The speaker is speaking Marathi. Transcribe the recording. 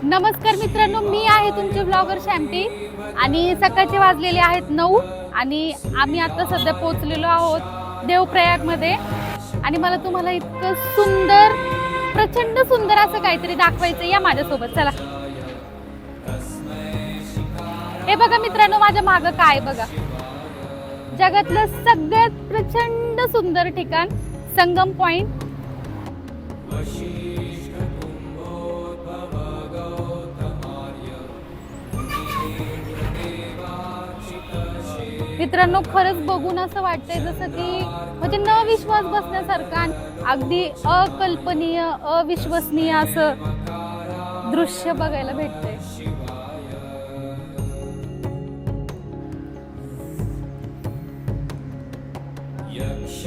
नमस्कार मित्रांनो, मी आहे तुमचे ब्लॉगर शॅम्पी आणि सकाळचे वाजलेले आहेत 9 आणि आम्ही आता सध्या पोहोचलेलो आहोत देवप्रयागमध्ये आणि मला तुम्हाला इतकं सुंदर, प्रचंड सुंदर असं काहीतरी दाखवायचं. या माझ्यासोबत चला. हे बघा मित्रांनो, माझ्या मागं काय बघा, जगातलं सगळ्यात प्रचंड सुंदर ठिकाण संगम पॉइंट. मित्रांनो, खरंच बघून असं वाटतंय जसं की म्हणजे न विश्वास बसण्यासारखं, अगदी अकल्पनीय, अविश्वसनीय असं दृश्य बघायला भेटतंय. यक्ष